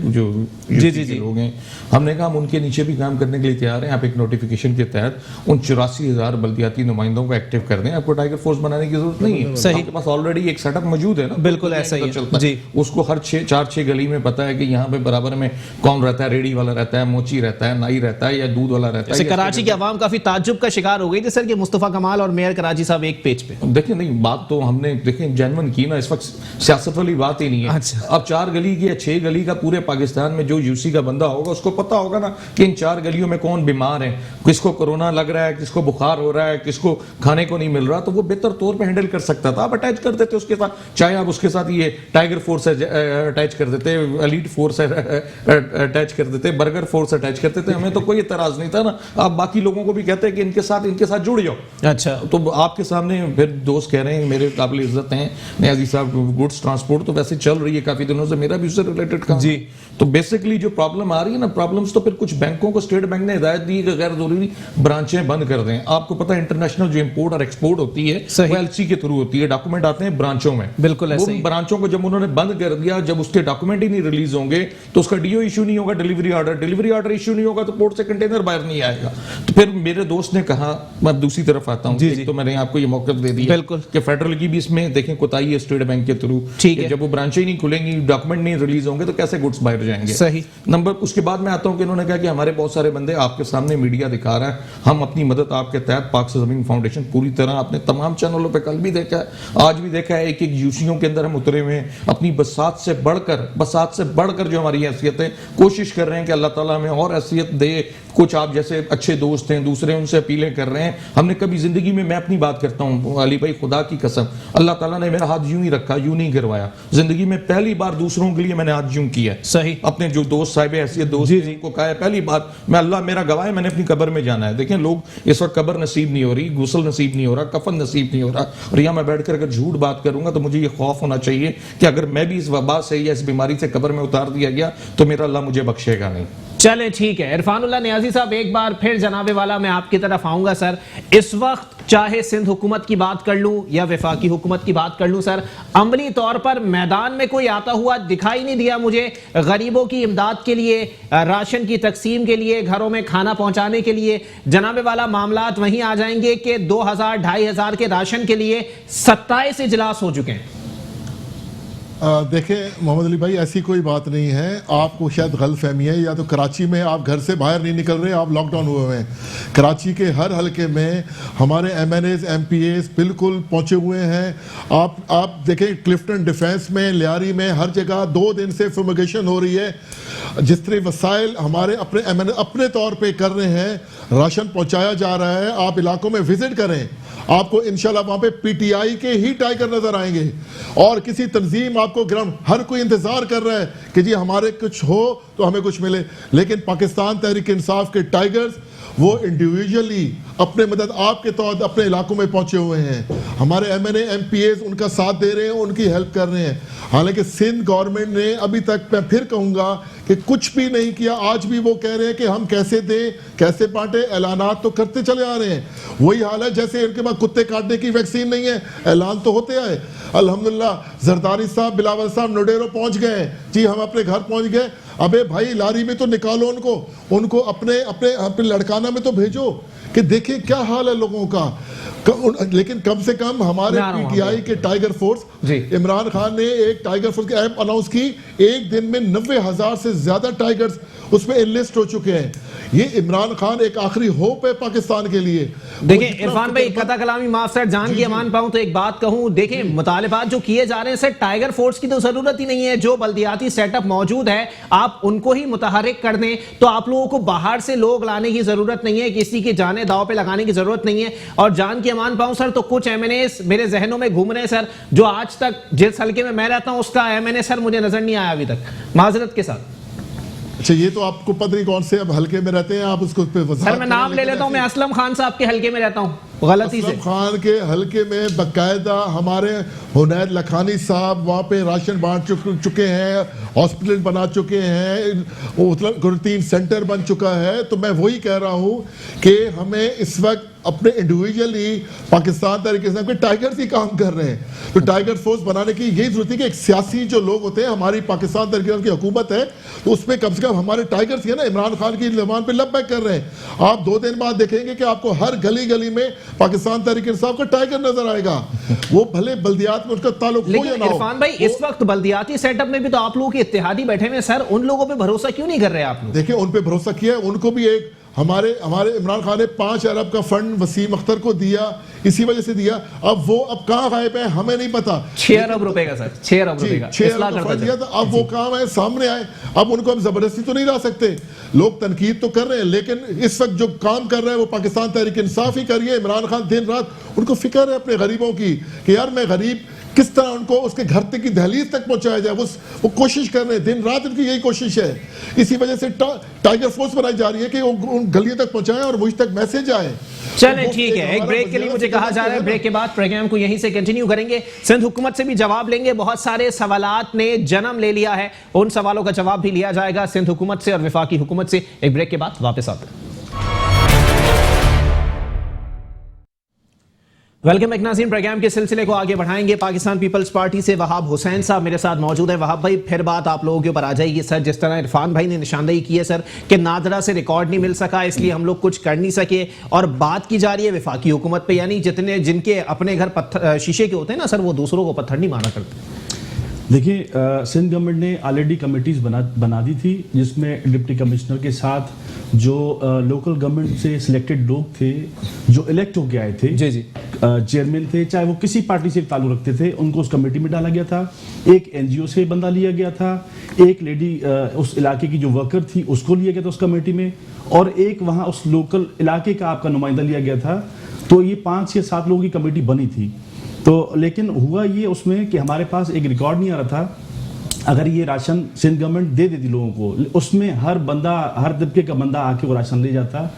जो जी लोग हैं, हमने कहा हम उनके नीचे भी काम करने के लिए तैयार हैं। आप एक नोटिफिकेशन के तहत उन 84,000 बल्दियाती की नुमाइंदों को एक्टिव कर दें, आपको टाइगर फोर्स बनाने की जरूरत नहीं है। सही। आपके पास ऑलरेडी एक सेटअप मौजूद है ना, बिल्कुल ऐसा ही है। चलता है। जी। उसको हर 4-6 गली में पता है कि यहाँ पे बराबर में कौन रहता है, रेडी वाला रहता है, मोची रहता है, नाई रहता है या दूध वाला रहता जैसे है। कराची की आवाम काफी ताज्जुब का शिकार हो गई थी सर कि मुस्तफा कमाल और मेयर कराची साहब एक पेज पे। देखिए नहीं, बात तो हमने देखें जेन्युइन की ना, इस वक्त सियासत वाली बात ही नहीं है। अच्छा। अब 4 गली की या 6 गली का पूरे पाकिस्तान में जो यूसी का बंदा होगा उसको पता होगा ना कि इन 4 गलियों में कौन बीमार है, किसको कोरोना लग रहा है, किसको बुखार हो रहा है, किसको खाने को नहीं मिल रहा, तो वो बेहतर तौर पे हैंडल कर सकता था। आप अटैच कर देते उसके साथ, चाहे आप उसके साथ ये टाइगर फोर्स अटैच कर देते, एलीट फोर्स अटैच कर देते, बर्गर फोर्स अटैच कर देते, हमें तो कोई इतराज नहीं था ना। आप बाकी लोगों को भी कहते हैं कि इनके साथ जुड़ जाओ। अच्छा, तो आपके सामने फिर दोस्त कह रहे हैं मेरे काबिल इज्जत हैं नियाजी साहब, गुड्स ट्रांसपोर्ट तो वैसे चल रही है काफी दिनों से, मेरा भी उससे रिलेटेड काम जी। तो बेसिकली जो प्रॉब्लम आ रही है ना, प्रॉब्लम्स तो फिर कुछ बैंकों को स्टेट बैंक ने हिदायत दी कि गैर जरूरी ब्रांचें बंद कर दें। आपको पता है इंटरनेशनल जो इंपोर्ट और एक्सपोर्ट होती है सही। वो एलसी के थ्रू होती है, डॉक्यूमेंट आते हैं ब्रांचों में। बिल्कुल ऐसे वो ही। ब्रांचों को जब उन्होंने बंद कर दिया, जब उसके डॉक्यूमेंट ही नहीं रिलीज होंगे तो उसका डीओ इशू नहीं होगा, डिलीवरी ऑर्डर इशू नहीं होगा, तो पोर्ट से कंटेनर बाहर नहीं आएगा। तो फिर मेरे दोस्त ने कहा, मैं दूसरी तरफ आता हूँ, तो मैंने आपको ये मौका दे दिया बिल्कुल कि फेडरल की भी इसमें देखें कोताही है स्टेट बैंक के थ्रू। ठीक है। जब वो ब्रांचें ही नहीं खुलेंगी, डॉक्यूमेंट नहीं रिलीज होंगे तो कैसे गुड्स बाहर जाएंगे। सही। नंबर उसके बाद मैं आता हूं कि इन्होंने कहा कि हमारे बहुत सारे बंदे आपके सामने मीडिया दिखा रहा है, हम अपनी मदद आपके तहत पाक से जमीन फाउंडेशन पूरी तरह, आपने तमाम चैनलों पे कल भी देखा है, आज भी देखा है, एक यूसियों के अंदर हम उतरे हुए हैं, अपनी बसात से बढ़कर जो हमारी हैसियत है, कोशिश कर रहे हैं कि अल्लाह ताला हमें और हैसियत दे। कुछ आप जैसे अच्छे दोस्त हैं, दूसरे उनसे अपीलें कर रहे हैं। हमने कभी जिंदगी में, मैं अपनी बात करता हूं अली भाई, खुदा की कसम, अल्लाह ताला ने मेरा हाथ यूं ही रखा, यूं नहीं गिरवाया। जिंदगी में पहली बार दूसरों के लिए मैंने हाथ यूं किया है। सही। अपने जो दोस्त साहिब हैसियत दोस्त को कहा है पहली बात, मैं अल्लाह मेरा गवाह है, मैंने अपनी कब्र में जाना है। देखें लोग इस वक्त कब्र नसीब नहीं हो रही, गुस्ल नसीब नहीं हो रहा, कफन नसीब नहीं हो रहा, और यहाँ मैं बैठकर अगर झूठ बात करूंगा तो मुझे ये खौफ होना चाहिए कि अगर मैं भी इस वबा से या इस बीमारी से कब्र में उतार दिया गया तो मेरा अल्लाह मुझे बख्शेगा नहीं। चले ठीक है। इरफानुल्लाह नियाजी साहब, एक बार फिर जनाबे वाला मैं आपकी तरफ आऊंगा सर। इस वक्त चाहे सिंध हुकूमत की बात कर लूं या वफाकी हुकूमत की बात कर लूं सर, अमली तौर पर मैदान में कोई आता हुआ दिखाई नहीं दिया मुझे, गरीबों की इमदाद के लिए, राशन की तकसीम के लिए, घरों में खाना पहुंचाने के लिए। जनाबे वाला मामलात वहीं आ जाएंगे कि 2000-2500 के राशन के लिए 27 इजलास हो चुके हैं। देखें मोहम्मद अली भाई, ऐसी कोई बात नहीं है, आपको शायद गलतफहमी है, या तो कराची में आप घर से बाहर नहीं निकल रहे, आप लॉकडाउन हुए हुए हैं। कराची के हर हलके में हमारे MNAs MPAs बिल्कुल पहुंचे हुए हैं। आप देखें क्लिफ्टन डिफेंस में, लियारी में, हर जगह 2 दिन से फुमिगेशन हो रही है। जिस तरह वसाइल हमारे अपने MNA अपने तौर पे कर रहे हैं, राशन पहुंचाया जा रहा है। आप इलाकों में विजिट करें, आपको इंशाल्लाह वहां पे PTI के ही टाइगर नजर आएंगे, और किसी तंजीम आपको ग्राउंड, हर कोई इंतजार कर रहा है कि जी हमारे कुछ हो तो हमें कुछ मिले। लेकिन पाकिस्तान तहरीक इंसाफ के टाइगर्स वो इंडिविजुअली अपने मदद आपके तौर अपने इलाकों में पहुंचे हुए हैं। हमारे MNA MPAs उनका साथ दे रहे हैं, उनकी हेल्प कर रहे हैं। हालांकि सिंध गवर्नमेंट ने अभी तक, मैं फिर कहूंगा कि कुछ भी नहीं किया। आज भी वो कह रहे हैं कि हम कैसे दें, कैसे बांटे, ऐलानात तो करते चले आ रहे हैं। वही हाल है जैसे इनके पास कुत्ते काटने की वैक्सीन नहीं है, ऐलान तो होते आए। अल्हम्दुलिल्लाह जरदारी साहब, बिलावल साहब नोडेरो पहुंच गए जी, हम अपने घर पहुंच गए। अबे भाई लारी में तो निकालो उनको अपने लड़काना में तो भेजो कि देखिए क्या हाल है लोगों का। लेकिन कम से कम हमारे PTI के टाइगर फोर्स, इमरान खान ने एक टाइगर फोर्स की ऐप अनाउंस की, एक दिन में 90,000 से ज्यादा टाइगर्स उसमें एनलिस्ट हो चुके हैं। ये इमरान खान एक आखिरी होप है पाकिस्तान के लिए। देखिए इरफान भाई, कथा कलामी माफ सर, जान की अमान पाऊं तो एक बात कहूं, देखिए मुतालिबात जो किए जा रहे हैं सर, टाइगर फोर्स की तो जरूरत ही नहीं है। जो बल्दियाती सेटअप मौजूद है आप उनको ही मुतहरिक कर दें, तो आप लोगों को बाहर से लोग लाने की जरूरत नहीं है, किसी की जाने दाव पे लगाने की जरूरत नहीं है। और जान की अमान पाऊं सर, तो कुछ MNAs मेरे जहनों में घूम रहे हैं सर, जो आज तक जिस हल्के में मैं रहता हूं उसका MNA सर मुझे नजर नहीं आया अभी तक, माजरत के साथ। अच्छा, ये तो आपको पता नहीं कौन से अब हल्के में रहते हैं, आप उसको सर मैं नाम ले लेता हूं, मैं असलम खान साहब के हल्के में रहता हूं, गलती से। असलम खान के हल्के में बकायदा हमारे हुनैर लखानी साहब वहाँ पे राशन बांट चुके हैं, हॉस्पिटल बना चुके हैं, क्वारंटीन सेंटर बन चुका है। तो मैं वही कह रहा हूँ कि हमें इस वक्त अपने इंडिविजुअली पाकिस्तान तहरीक इंसाफ के टाइगर्स ही काम कर रहे हैं। तो टाइगर फोर्स बनाने की यही जरूरत है कि एक सियासी जो लोग होते हैं, हमारी पाकिस्तान तहरीक इंसाफ की हुकूमत है तो उसमें कम से कम हमारे टाइगर्स ही है ना, इमरान खान की जबान पे लबैक कर रहे हैं। आप 2 दिन बाद देखेंगे कि आपको हर गली गली में पाकिस्तान तहरीक इंसाफ का टाइगर नजर आएगा, वो भले बल्दियात में उसका ताल्लुक हो या लेकिन ना हो। इरफान भाई, इस वक्त बल्दियाती सेटअप में भी तो आप लोगों के इत्तेहादी बैठे हुए हैं सर, उन लोगों पे भरोसा क्यों नहीं कर रहे आप लोग? देखिए, उन पे भरोसा किया है, उनको भी एक हमारे इमरान खान ने 5 अरब का फंड वसीम अख्तर को दिया, इसी वजह से दिया। अब वो अब कहाँ गायब है हमें नहीं पता। 6 अरब रुपए का सर, 6 अरब रुपए का 6 अरब का फंड दिया था, अब वो काम है सामने आए, अब उनको हम जबरदस्ती तो नहीं ला सकते। लोग तनकीद तो कर रहे हैं, लेकिन इस वक्त जो काम कर रहे हैं वो पाकिस्तान तहरीक इंसाफ ही करिए। इमरान खान दिन रात उनको फिक्र है अपने गरीबों की कि यार मैं गरीब किस तरह उनको उसके घर तक की दहलीज तक पहुंचाया जाए, वो कोशिश कर रहे हैं, दिन रात उनकी यही कोशिश है। इसी वजह से टाइगर फोर्स बनाई जा रही है कि वो उन गलियों तक पहुंचाएं और मुझ तक मैसेज आए। चलें ठीक है, एक ब्रेक के लिए मुझे कहा जा रहा है, ब्रेक के बाद प्रोग्राम को यहीं से कंटिन्यू करेंगे। सिंध हुकूमत से भी जवाब लेंगे, बहुत सारे सवालात ने जन्म ले लिया है, उन सवालों का जवाब भी लिया जाएगा सिंध हुकूमत से और वफाकी हुकूमत से। एक ब्रेक के बाद वापस आते हैं। वेलकम एक नाज़रीन, प्रोग्राम के सिलसिले को आगे बढ़ाएंगे। पाकिस्तान पीपल्स पार्टी से वहाब हुसैन साहब मेरे साथ मौजूद है। वहाब भाई, फिर बात आप लोगों के ऊपर आ जाएगी सर, जिस तरह इरफान भाई ने निशानदेही की है सर कि नादरा से रिकॉर्ड नहीं मिल सका इसलिए हम लोग कुछ कर नहीं सके, और बात की जा रही है वफाकी हुकूमत पे, यानी जिनके अपने घर पत्थर शीशे के होते हैं ना सर, वो दूसरों को पत्थर नहीं मारा करते। देखिए, सिंध गवर्नमेंट ने ऑलरेडी कमेटीज़ बना दी थी, जिसमें डिप्टी कमिश्नर के साथ जो लोकल गवर्नमेंट से सिलेक्टेड लोग थे जो इलेक्ट होके आए थे, जी जी, चेयरमैन थे, चाहे वो किसी पार्टी से ताल्लुक रखते थे, उनको उस कमेटी में डाला गया था। एक एनजीओ से बंदा लिया गया था, एक लेडी उस इलाके की जो वर्कर थी उसको लिया गया था उस कमेटी में, और एक वहाँ उस लोकल इलाके का आपका नुमाइंदा लिया गया था। तो ये 5 या 7 लोगों की कमेटी बनी थी। तो लेकिन हुआ ये उसमें कि हमारे पास एक रिकॉर्ड नहीं आ रहा था। अगर ये राशन सिंध गवर्नमेंट दे देती लोगों को, उसमें हर तबके का बंदा आके वो राशन ले जाता,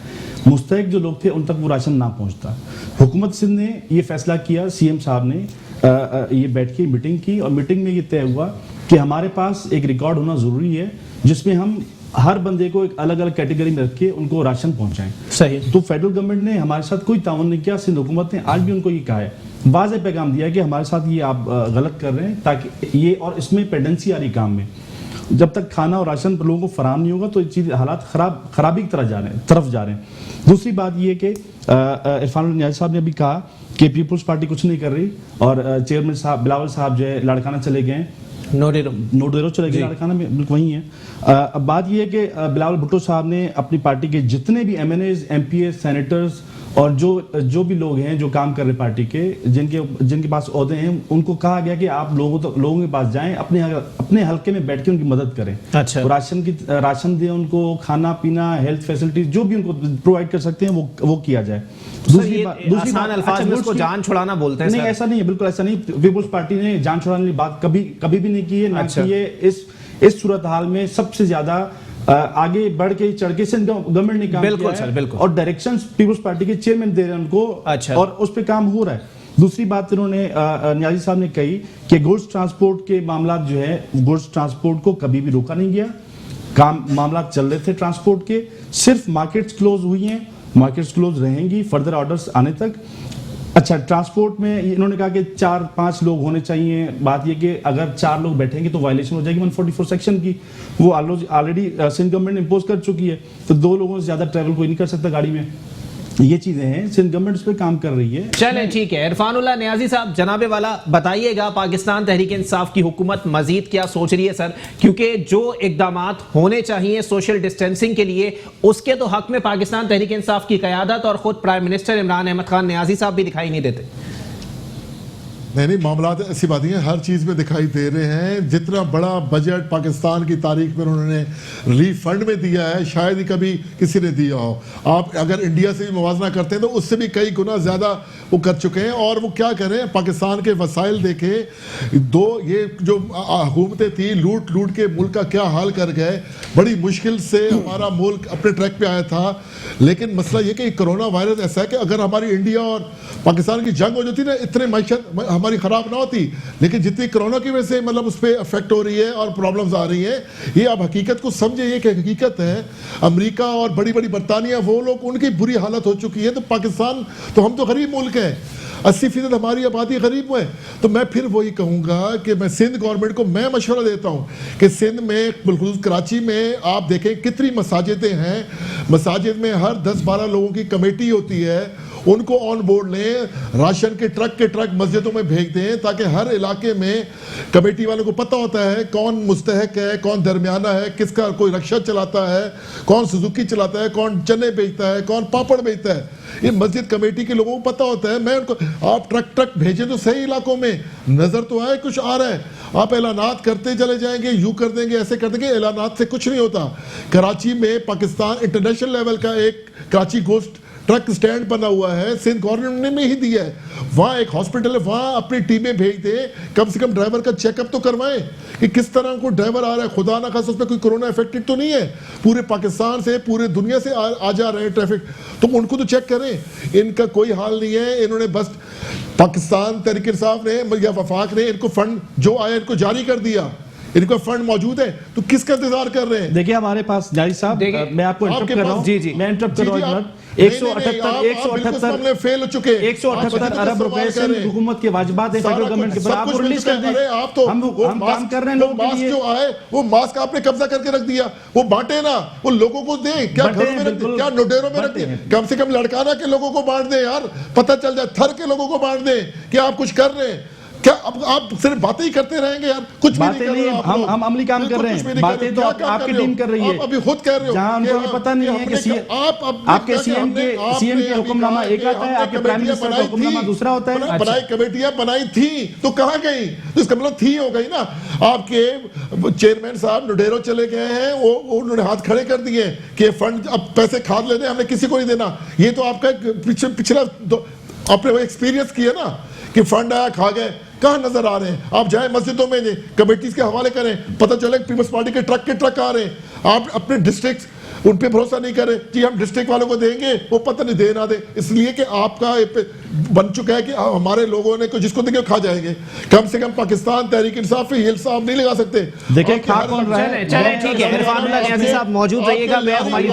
मुस्तहिक जो लोग थे उन तक वो राशन ना पहुंचता। हुकूमत सिंध ने ये फैसला किया, सीएम साहब ने ये बैठ के मीटिंग की, और मीटिंग में ये तय हुआ कि हमारे पास एक रिकॉर्ड होना ज़रूरी है जिसमें हम हर बंदे को एक अलग अलग कैटेगरी में रख के उनको राशन पहुंचाएं। सही। तो फेडरल गवर्नमेंट ने हमारे साथ कोई ताउन नहीं किया। सिंध हुकूमत ने आज भी उनको ये कहा है, वाज़ेह पैगाम दिया कि हमारे साथ ये आप गलत कर रहे हैं, ताकि ये, और इसमें पेंडेंसी आ रही काम में, जब तक खाना और राशन लोगों को फराम नहीं होगा तो ये चीज़ हालात खराबी की तरफ जा रहे हैं। दूसरी बात ये कि इरफान नियाज़ी साहब ने अभी कहा कि पीपल्स पार्टी कुछ नहीं कर रही, और चेयरमैन साहब बिलावल साहब जो है लाड़काना चले गए, नोडेरो चले गए, लाड़काना में बिल्कुल वही है। अब बात यह है कि बिलावल भुट्टो साहब ने अपनी पार्टी के जितने भी MNAs, MPs, सेनेटर्स और जो भी लोग हैं जो काम कर रहे पार्टी के, जिनके पास ओहदे हैं, उनको कहा गया कि आप लोगों के पास जाएं, अपने हलके में बैठ के उनकी मदद करें। अच्छा। तो राशन दें उनको, खाना पीना, हेल्थ फैसिलिटीज जो भी उनको प्रोवाइड कर सकते हैं वो किया जाए। दूसरी बात अल्फाज में उसको जान छुड़ाना बोलते हैं। नहीं, ऐसा नहीं है, बिल्कुल ऐसा नहीं। पीपल्स पार्टी ने जान छुड़ाने की बात कभी भी नहीं की है, ना की है। इस सूरत हाल में सबसे ज्यादा आगे बढ़ के चढ़ के सिंध गवर्नमेंट ने काम किया है, बिल्कुल, और डायरेक्शंस पीपल्स पार्टी के चेयरमैन दे रहे हैं उनको। अच्छा। और उस पे काम हो रहा है। दूसरी बात इन्होंने नियाज़ी साहब ने कही कि गुड्स ट्रांसपोर्ट के मामला जो है, गुड्स ट्रांसपोर्ट को कभी भी रोका नहीं गया। मामला चल रहे थे ट्रांसपोर्ट के, सिर्फ मार्केट्स क्लोज हुई हैं, मार्केट्स क्लोज रहेंगी फर्दर ऑर्डर्स आने तक। अच्छा, ट्रांसपोर्ट में इन्होंने कहा कि 4-5 लोग होने चाहिए। बात यह कि अगर 4 लोग बैठेंगे तो वायलेशन हो जाएगी 144 सेक्शन की, वो ऑलरेडी सिंध गवर्नमेंट इम्पोज कर चुकी है। तो 2 लोगों से ज्यादा ट्रैवल कोई नहीं कर सकता गाड़ी में। ये चीजें हैं, सिंध गवर्नमेंट इस पे काम कर रही है। चलें ठीक है, इरफानुल्लाह नियाज़ी साहब, जनाबे वाला बताइएगा, पाकिस्तान तहरीक इंसाफ की हुकूमत मजीद क्या सोच रही है सर? क्योंकि जो इकदामात होने चाहिए सोशल डिस्टेंसिंग के लिए, उसके तो हक में पाकिस्तान तहरीक इंसाफ की क़यादत और खुद प्राइम मिनिस्टर इमरान अहमद खान नियाज़ी साहब भी दिखाई नहीं देते। नहीं, मामला ऐसी बात नहीं है, हर चीज़ में दिखाई दे रहे हैं। जितना बड़ा बजट पाकिस्तान की तारीख में उन्होंने रिलीफ फंड में दिया है, शायद ही कभी किसी ने दिया हो। आप अगर इंडिया से भी मुवाजना करते हैं तो उससे भी कई गुना ज़्यादा वो कर चुके हैं। और वो क्या करें, पाकिस्तान के वसाइल देखे, ये जो हुकूमतें थी लूट के मुल्क का क्या हाल कर गए। बड़ी मुश्किल से हमारा मुल्क अपने ट्रैक पे आया था। लेकिन मसला ये कि कोरोना वायरस ऐसा है कि अगर हमारी इंडिया और पाकिस्तान की जंग हो जाती ना, इतने हमारी ख़राब ना होती, लेकिन जितनी कोरोना की वजह से मतलब उस पर अफेक्ट हो रही है और प्रॉब्लम्स आ रही हैं, ये आप हकीकत को समझे, ये कि हकीकत है। अमेरिका और बड़ी बड़ी बरतानिया, वो लोग, उनकी बुरी हालत हो चुकी है, तो पाकिस्तान तो, हम तो गरीब मुल्क हैं, 80% हमारी आबादी गरीब है। तो मैं फिर वही कहूँगा कि मैं सिंध गवर्नमेंट को मैं मशवरा देता हूँ कि सिंध में, बिल्कुल कराची में आप देखें कितनी मसाजिदें हैं, मसाजिद में हर 10-12 लोगों की कमेटी होती है, उनको ऑन बोर्ड लें, राशन के ट्रक मस्जिदों में भेज दें, ताकि हर इलाके में कमेटी वालों को पता होता है कौन मुस्तहक है, कौन दरमियाना है, किसका कोई रक्षा चलाता है, कौन सुजुकी चलाता है, कौन चने बेचता है, कौन पापड़ बेचता है, ये मस्जिद कमेटी के लोगों को पता होता है। मैं उनको, आप ट्रक भेजें तो सही इलाकों में, नजर तो आए कुछ आ रहा है। आप ऐलानात करते चले जाएंगे, यूं कर देंगे, ऐसे कर देंगे, ऐलानात से कुछ नहीं होता। कराची में पाकिस्तान इंटरनेशनल लेवल का एक कराची गोश्त ट्रक स्टैंड बना हुआ है, सिंध गवर्नमेंट ने ही दिया है, वहाँ एक हॉस्पिटल है, वहाँ अपनी टीमें भेज दें, कम से कम ड्राइवर का चेकअप तो करवाएं कि किस तरह को ड्राइवर आ रहा है, खुदा ना खास उसमें कोई कोरोना इफेक्टेड तो नहीं है, पूरे पाकिस्तान से, पूरे दुनिया से आ जा रहे हैं ट्रैफिक, तो उनको तो चेक करें। इनका कोई हाल नहीं है, इन्होंने बस पाकिस्तान तहरीक इंसाफ ने या वफाक ने इनको फंड जो आया इनको जारी कर दिया, इनका फंड मौजूद है, तो किसका इंतजार कर रहे हैं? देखिए हमारे पास जारी साहब, मैं आपको इंटरप्ट कर रहा हूं, जी मैं इंटरप्ट कर रहा हूं। 178 फेल हो चुके, 178 अरब रुपए से हुकूमत के वाजिबात है फेडरल गवर्नमेंट के ऊपर, आप रिलीज कर दें। आप तो हम काम कर रहे हैं लोगों के लिए। जो आए वो मास्क आपने कब्जा करके रख दिया, वो बांटे ना, वो लोगों को दें, क्या घरों में रख दें, क्या नोडेरों में रख दें, कम से कम लड़काना के लोगों को बांट दें यार, पता चल जाए, थर के लोगों को बांट दें कि आप कुछ कर रहे हैं। क्या अब आप सिर्फ बातें ही करते रहेंगे यार, कुछ भी नहीं कर रहे हो, हम अमली काम कर रहे हैं, बातें तो आपकी टीम कर रही है। आप अभी खुद कह रहे हो, जहां उनको ये पता नहीं है कि आपके सीएम के हुक्मनामा एक आता है, आपके प्राइम मिनिस्टर का हुक्मनामा दूसरा होता है। बनाई कमेटियां बनाई थी तो कहां गई? तो इसका मतलब थी हो गई ना। आपके चेयरमैन साहब नुडेरो चले गए हैं, वो उन्होंने हाथ खड़े कर दिए कि फंड अब पैसे खाद लेने, हमने किसी को नहीं देना। ये तो आपका पिछला आपने वो एक्सपीरियंस किया ना कि फंड आया खा गए, कहाँ नजर आ रहे हैं? आप जाए मस्जिदों में कमेटीज के हवाले करें, पता चले पीपल्स पार्टी के ट्रक आ रहे हैं। आप अपने डिस्ट्रिक्ट उन पे भरोसा नहीं करें कि हम डिस्ट्रिक्ट वालों को देंगे, वो पता नहीं दे ना दे, इसलिए कि आपका बन चुका है कि हमारे लोगों ने जिसको देंगे खा जाएंगे। कम से कम पाकिस्तान तहरीक इंसाफ पे इल्जाम नहीं लगा सकते। देखिए खा कौन रहा है? चले ठीक है, इरफानुल्लाह नियाज़ी साहब मौजूद रहिएगा, मैं हमारी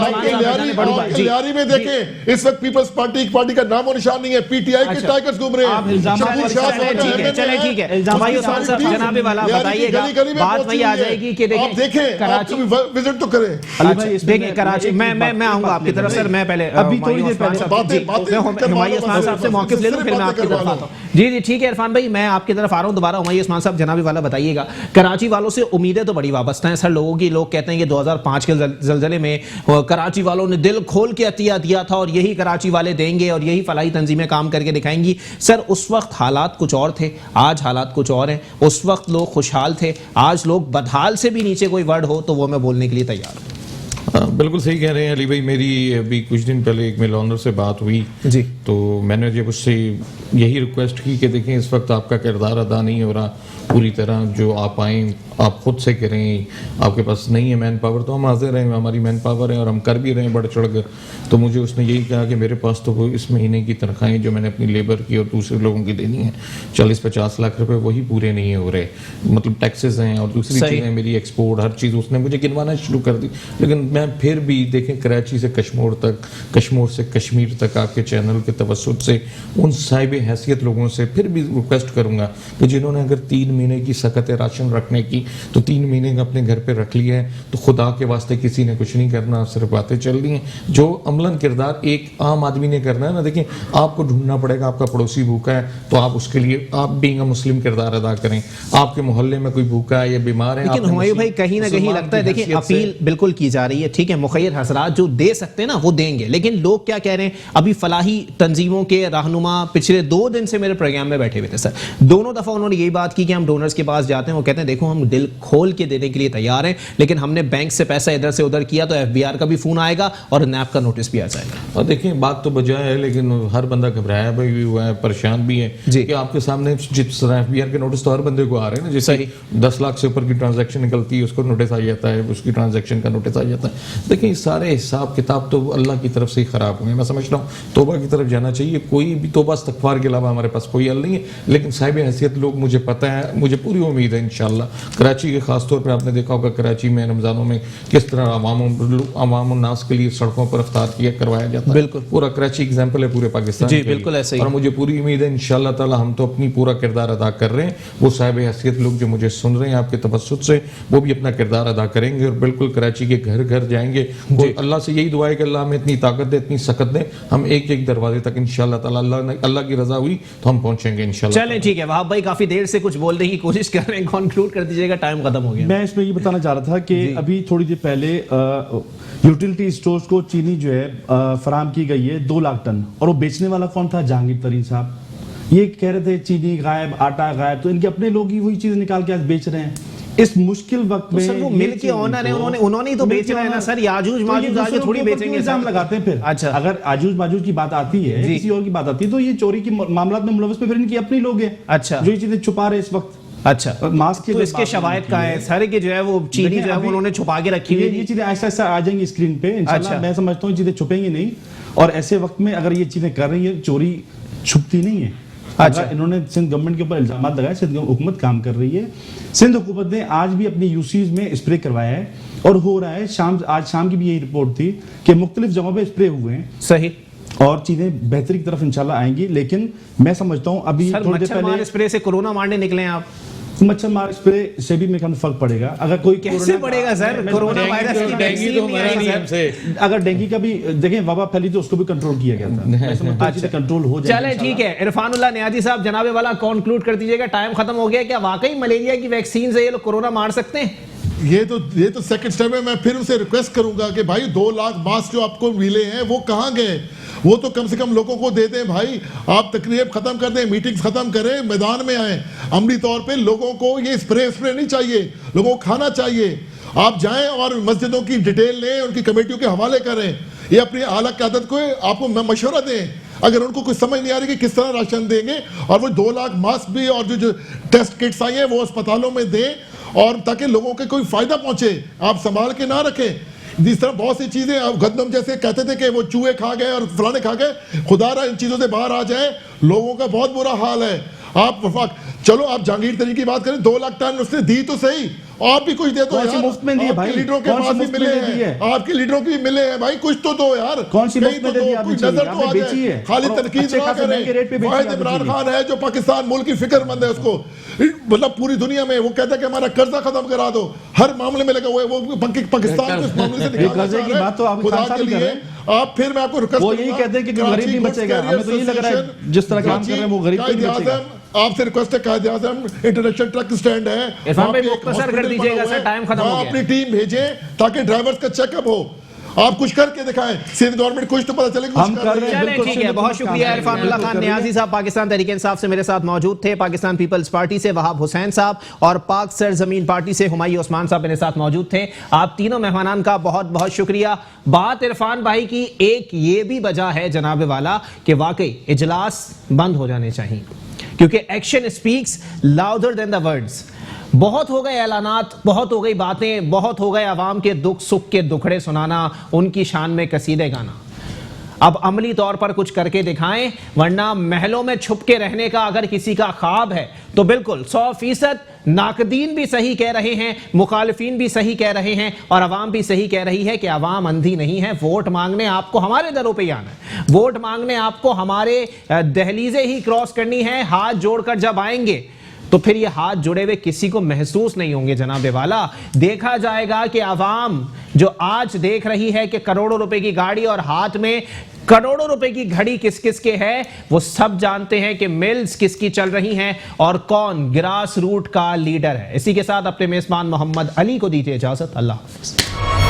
तैयारी में देखें इस वक्त पीपल्स पार्टी का नाम और निशान नहीं है, पीटीआई के टाइगर्स घूम रहे हैं। चले ठीक है, जनाबे वाला बताइएगा, बात वही आ जाएगी कि देखें कराची विजिट तो करें। देखिए कराची, मैं आऊंगा आपकी तरफ सर, मैं पहले अभी थोड़ी देर पहले हुमायूं उस्मान साहब से मौक़िफ़ ले लूं, फिर मैं आपकी तरफ आता हूं। जी ठीक है इरफान भाई, मैं आपकी तरफ आ रहा हूं दोबारा। हुमायूं उस्मान साहब जनाबी वाला बताइएगा, कराची वालों से उम्मीदें तो बड़ी वाबस्ता हैं सर लोगों की। लोग कहते हैं कि 2005 के ज़लज़ले में कराची वालों ने दिल खोल के अतिया दिया था और यही कराची वाले देंगे और यही फलाही तंजीमें काम करके दिखाएंगी। सर उस वक्त हालात कुछ और थे, आज हालात कुछ और हैं। उस वक्त लोग खुशहाल थे, आज लोग बदहाल से भी नीचे कोई वर्ड हो तो वो मैं बोलने के लिए तैयार हूँ। बिल्कुल सही कह रहे हैं अली भाई। मेरी अभी कुछ दिन पहले एक मिल ऑनर से बात हुई जी, तो मैंने जब उससे यही रिक्वेस्ट की कि देखें इस वक्त आपका किरदार अदा नहीं हो रहा पूरी तरह, जो आप आएँ आप खुद से करें, आपके पास नहीं है मैन पावर, तो हम हाजिर हैं, हमारी मैन पावर है और हम कर भी रहे हैं बढ़ चढ़ कर। तो मुझे उसने यही कहा कि मेरे पास तो वो इस महीने की तनख्वाहें जो मैंने अपनी लेबर की और दूसरे लोगों की देनी है 40-50 लाख रुपए, वही पूरे नहीं हो रहे। मतलब टैक्सेस हैं और दूसरी चीज़ें, मेरी एक्सपोर्ट, हर चीज़ उसने मुझे गिनवाना शुरू कर दी। लेकिन मैं फिर भी देखें कराची से कश्मीर तक, कश्मीर से कश्मीर तक आपके चैनल के तवस्सुत से उन साहिब हैसियत लोगों से फिर भी रिक्वेस्ट करूँगा कि जिन्होंने अगर 3 महीने की सकत राशन रखने की तो 3 महीने का अपने घर पे रख लिया है, तो खुदा के वास्ते किसी ने कुछ नहीं करना, सिर्फ बातें चल रही हैं। जो अमलन किरदार एक आम आदमी ने करना है ना, देखिए आपको ढूंढना पड़ेगा, आपका पड़ोसी भूखा है तो आप उसके लिए आप बीइंग अ मुस्लिम किरदार अदा करें। आपके मोहल्ले में कोई भूखा है या बीमार है, लेकिन हुमायूं भाई कहीं ना कहीं लगता है, देखिए अपील बिल्कुल की जा रही है, ठीक है, मुखैर हसरात जो दे सकते हैं ना वो देंगे, लेकिन लोग क्या कह रहे हैं, अभी फलाही तंजीमों के रहनुमा पिछले 2 दिन से मेरे प्रोग्राम में बैठे हुए थे सर, दोनों दफा उन्होंने यही बात की कि हम डोनर्स के पास जाते हैं, वो कहते हैं देखो हम दिल खोल के देने के लिए तैयार हैं, लेकिन हमने बैंक से पैसा इधर से उधर किया तो एफबीआर का भी फोन आएगा और नैप का नोटिस भी आ जाएगा। और देखिए बात तो बजाय है, लेकिन हर बंदा घबराया भी हुआ है, परेशान भी है कि आपके सामने जिस तरह एफबीआर के नोटिस तो हर बंदे को आ रहे हैं ना, जैसे 10 लाख से ऊपर की ट्रांजैक्शन निकलती है उसको नोटिस आ जाता है, उसकी ट्रांजैक्शन का नोटिस आ जाता है। देखिए सारे हिसाब किताब तो अल्लाह की तरफ से ही खराब हुए। मैं समझता हूँ तौबा की तरफ जाना चाहिए, कोई भी तौबा इस्तग़फ़ार के अलावा हमारे पास कोई हल नहीं है। लेकिन साहिब हैसियत लोग, मुझे पता है, मुझे पूरी उम्मीद है इंशाअल्लाह कराची के खासतौर पर आपने देखा होगा कराची में रमज़ानों में किस तरह अवाम नास के लिए सड़कों पर इफ्तार किया करवाया जाता है। बिल्कुल पूरा कराची एग्जाम्पल है पूरे पाकिस्तान जी, के बिल्कुल लिए। ऐसे ही। और मुझे पूरी उम्मीद है इंशाअल्लाह ताला हम तो अपनी पूरा किरदार अदा कर रहे हैं, वो साहिब हैसियत लोग जो मुझे सुन रहे हैं आपके तवस्सुत से, वो भी अपना किरदार अदा करेंगे और बिल्कुल कराची के घर घर जाएंगे। वो अल्लाह से यही दुआ है कि अल्लाह हमें इतनी ताकत दे, इतनी सकत दे, हम एक एक दरवाजे तक इंशाअल्लाह ताला अल्लाह की रजा हुई तो हम पहुंचेंगे इंशाअल्लाह। चलें ठीक है, वहाब भाई काफी देर से कुछ बोलने की कोशिश कर रहे हैं, कंक्लूड कर दीजिएगा, टाइम खत्म हो गया। मैं इसमें ये बताना चाह रहा था कि अभी थोड़ी देर पहले यूटिलिटी स्टोर्स को चीनी जो है फराम की गई है 2 लाख टन, और वो बेचने वाला कौन था? जहांगीर तरीन साहब। ये कह रहे थे चीनी गायब, आटा गायब, तो इनके अपने लोग ही वही चीज निकाल के आज बेच रहे हैं इस मुश्किल वक्त में। सर वो मिल के ओनर है, उन्होंने ही तो बेचना है ना सर। याजूज माजूज आगे थोड़ी बेचेंगे, इल्जाम लगाते हैं फिर। अच्छा, अगर आजूज माजूज की बात आती है, किसी और की बात आती है, तो ये चोरी की मामला में मुलव्वस फिर इनकी अपनी लोग हैं। अच्छा, जो ये चीजें छुपा रहे इस वक्त। अच्छा, मास्क के तो इसके शवाहिद का है सर कि जो है वो चीनी जो है उन्होंने छुपा के रखी हुई है। ये चीजें ऐसा ऐसा आ जाएंगी स्क्रीन पे इंशाल्लाह। मैं समझता हूँ चीजें छुपेंगी नहीं, और ऐसे वक्त में अगर ये चीजें कर रही है, चोरी छुपती नहीं है। अच्छा, इन्होंने सिंध गवर्नमेंट के ऊपर इल्जाम लगाए, सिंध हुकूमत काम कर रही है। सिंध हुकूमत ने आज भी अपनी यूसीज में स्प्रे करवाया है और हो रहा है। आज शाम की भी यही रिपोर्ट थी कि मुख्तलिफ जगहों पे स्प्रे हुए हैं। सही, और चीजें बेहतरी की तरफ इंशाल्लाह आएंगी। लेकिन मैं समझता हूँ अभी थोड़ी देर पहले स्प्रे से कोरोना मारने निकले आप। मच्छर मार स्प्रे से भी मेरे ख्याल फर्क पड़ेगा। अगर कोई कैसे पड़ेगा सर? कोरोना वायरस की डेंगू तो हमारा नहीं हमसे। अगर डेंगू का भी देखें वबा फैली तो उसको भी कंट्रोल किया गया था। अच्छा, कंट्रोल हो जाए। चले ठीक है, इरफानुल्लाह नियाज़ी साहब जनाबे वाला कंक्लूड कर दीजिएगा, टाइम खत्म हो गया। क्या वाकई मलेरिया की वैक्सीन से ये लोग कोरोना मार सकते हैं? ये तो सेकंड स्टेप है। मैं फिर उनसे रिक्वेस्ट करूंगा कि भाई 2 लाख मास्क जो आपको मिले हैं वो कहाँ गए? वो तो कम से कम लोगों को दे दें भाई। आप तकरीब खत्म कर दें, मीटिंग्स खत्म करें, मैदान में आए। अमली तौर पे लोगों को ये स्प्रे नहीं चाहिए, लोगों को खाना चाहिए। आप जाएं और मस्जिदों की डिटेल लें, उनकी कमेटियों के हवाले करें। ये अपनी आला क़यादत को आपको मशवरा दें। अगर उनको कुछ समझ नहीं आ रही कि किस तरह राशन देंगे, और वो 2 लाख मास्क भी और जो टेस्ट किट्स आई हैं वो अस्पतालों में दें, और ताकि लोगों के कोई फायदा पहुंचे। आप संभाल के ना रखें। जिस तरह बहुत सी चीजें, अब गंदम जैसे कहते थे कि वो चूहे खा गए और फलाने खा गए, खुदारा इन चीजों से बाहर आ जाए। लोगों का बहुत बुरा हाल है। आप चलो आप जहांगीर तरीन की बात करें, 2 लाख टन उसने दी तो सही, आप भी कुछ दे दो यार। मुफ्त में दिए भाई, लीडरों के पास भी मिले हैं, आपके लीडरों की मिले हैं भाई, कुछ तो दो यार। कौन सी मुफ्त में दे दी आपने? नजर तो आ जाए, खाली तनकीद ना करें। वाहिद इमरान खान है जो पाकिस्तान मुल्क की फिक्रमंद है, उसको मतलब पूरी दुनिया में वो कहता है कि हमारा कर्जा खत्म करा दो, हर मामले में लगा हुआ है। वो पाकिस्तान को इस मामले से निकालना चाह रहे हैं। खुदा के लिए आप, फिर मैं आपको रिक्वेस्ट करूंगा, वो यही कहते हैं कि गरीब नहीं बचेगा। हमें तो यही लग रहा है जिस तरह काम कर रहे हैं वो गरीब नहीं बचेगा। आपसे रिक्वेस्ट है, कायदे आज़म इंटरनेशनल ट्रक स्टैंड है, कर दीजिएगा सर, टाइम खत्म हो गया। अपनी टीम भेजें ताकि ड्राइवर्स का चेकअप हो। आप कुछ करके दिखाएं, सिंध गवर्नमेंट कुछ तो पता चले हम कर रहे हैं। ठीक है, बहुत शुक्रिया इरफानुल्लाह खान नियाज़ी साहब पाकिस्तान तहरीक इंसाफ से मेरे साथ मौजूद थे, पाकिस्तान पीपल्स पार्टी से वहाब हुसैन साहब, और पाक सरजमीन पार्टी से हुमायूं उस्मान साहब मेरे साथ मौजूद थे। आप तीनों मेहमानान का बहुत बहुत शुक्रिया। बात इरफान भाई की एक ये भी वजह है जनाबे वाला कि वाकई इजलास बंद हो जाने चाहिए, क्योंकि action speaks louder than the words. बहुत हो गए ऐलानात, बहुत हो गई बातें, बहुत हो गए आवाम के दुख सुख के दुखड़े सुनाना, उनकी शान में कसीदे गाना। अब अमली तौर पर कुछ करके दिखाएं, वरना महलों में छुप के रहने का अगर किसी का ख्वाब है तो बिल्कुल 100% नाकदीन भी सही कह रहे हैं, मुखालिफिन भी सही कह रहे हैं, और अवाम भी सही कह रही है कि अवाम अंधी नहीं है। वोट मांगने आपको हमारे दरों पे ही आना है, वोट मांगने आपको हमारे दहलीजें ही क्रॉस करनी है। हाथ जोड़कर जब आएंगे तो फिर ये हाथ जुड़े हुए किसी को महसूस नहीं होंगे जनाबे वाला। देखा जाएगा कि आवाम जो आज देख रही है कि करोड़ों रुपए की गाड़ी और हाथ में करोड़ों रुपए की घड़ी किस किस के है, वो सब जानते हैं कि मिल्स किसकी चल रही हैं और कौन ग्रास रूट का लीडर है। इसी के साथ अपने मेजबान मोहम्मद अली को दीजिए इजाजत। अल्लाह हाफिज।